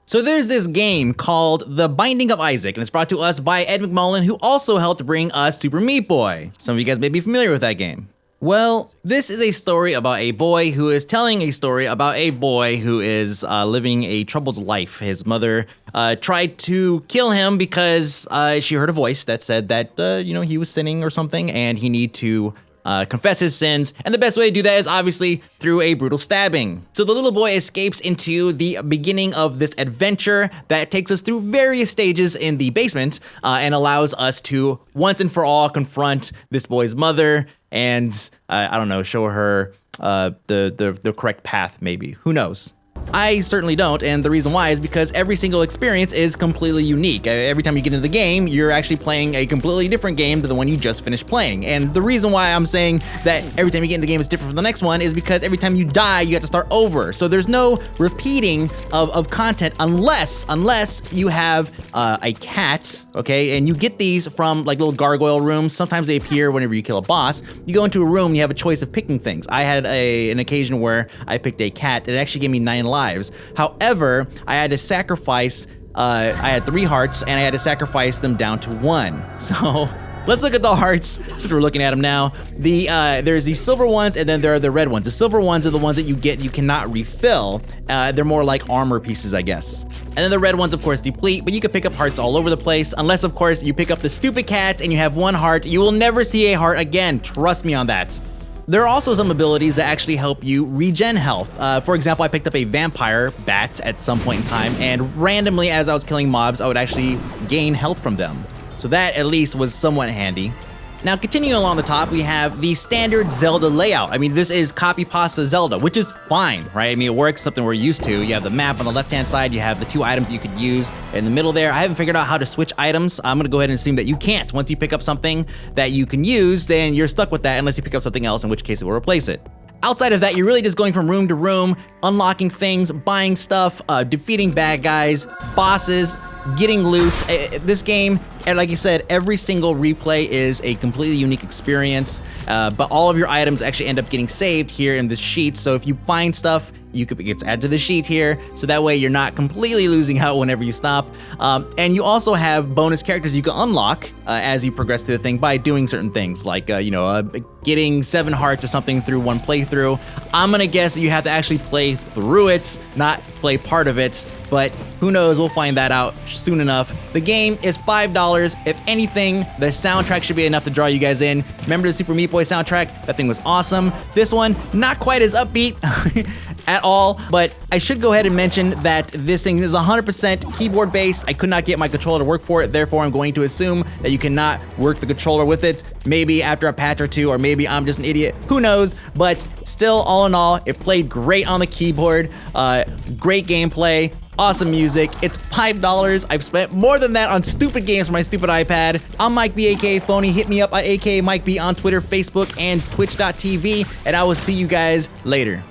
So there's this game called The Binding of Isaac, and it's brought to us by Ed McMullen, who also helped bring us Super Meat Boy. Some of you guys may be familiar with that game. Well, this is a story about a boy who is telling a story about a boy who is living a troubled life. His mother tried to kill him because she heard a voice that said that, he was sinning or something, and he needed to confess his sins, and the best way to do that is obviously through a brutal stabbing. So the little boy escapes into the beginning of this adventure that takes us through various stages in the basement and allows us to once and for all confront this boy's mother and, show her the correct path maybe. Who knows? I certainly don't, and the reason why is because every single experience is completely unique. Every time you get into the game, you're actually playing a completely different game than the one you just finished playing. And the reason why I'm saying that every time you get into the game is different from the next one is because every time you die, you have to start over. So there's no repeating of content unless you have a cat, okay? And you get these from like little gargoyle rooms. Sometimes they appear whenever you kill a boss. You go into a room, you have a choice of picking things. I had an occasion where I picked a cat, and it actually gave me 9 lives. However, I had to sacrifice, I had 3 hearts, and I had to sacrifice them down to 1. So let's look at the hearts, since we're looking at them now. There's the silver ones, and then there are the red ones. The silver ones are the ones that you get, you cannot refill. They're more like armor pieces, I guess. And then the red ones, of course, deplete, but you can pick up hearts all over the place, unless, of course, you pick up the stupid cat and you have 1 heart. You will never see a heart again, trust me on that. There are also some abilities that actually help you regen health. For example, I picked up a vampire bat at some point in time, and randomly as I was killing mobs, I would actually gain health from them. So that at least was somewhat handy. Now, continuing along the top, we have the standard Zelda layout. I mean, this is copy pasta Zelda, which is fine, right? I mean, it works, something we're used to. You have the map on the left-hand side, you have the 2 items that you could use in the middle there. I haven't figured out how to switch items. I'm gonna go ahead and assume that you can't. Once you pick up something that you can use, then you're stuck with that unless you pick up something else, in which case it will replace it. Outside of that, you're really just going from room to room, unlocking things, buying stuff, defeating bad guys, bosses, getting loot. This game, and like you said, every single replay is a completely unique experience, but all of your items actually end up getting saved here in this sheet. So if you find stuff, it gets added to the sheet here, so that way you're not completely losing out whenever you stop. And you also have bonus characters you can unlock as you progress through the thing by doing certain things, like getting 7 hearts or something through 1 playthrough. I'm gonna guess that you have to actually play through it, not play part of it, but who knows, we'll find that out soon enough. The game is $5. If anything, the soundtrack should be enough to draw you guys in. Remember the Super Meat Boy soundtrack? That thing was awesome. This one, not quite as upbeat at all, but I should go ahead and mention that this thing is 100% keyboard based. I could not get my controller to work for it, therefore I'm going to assume that you cannot work the controller with it. Maybe after a patch or 2, or maybe I'm just an idiot, who knows, but still, all in all, it played great on the keyboard, great gameplay, awesome music. It's $5. I've spent more than that on stupid games for my stupid iPad. I'm Mike B, aka Phony. Hit me up at aka Mike B on Twitter, Facebook, and Twitch.tv, and I will see you guys later.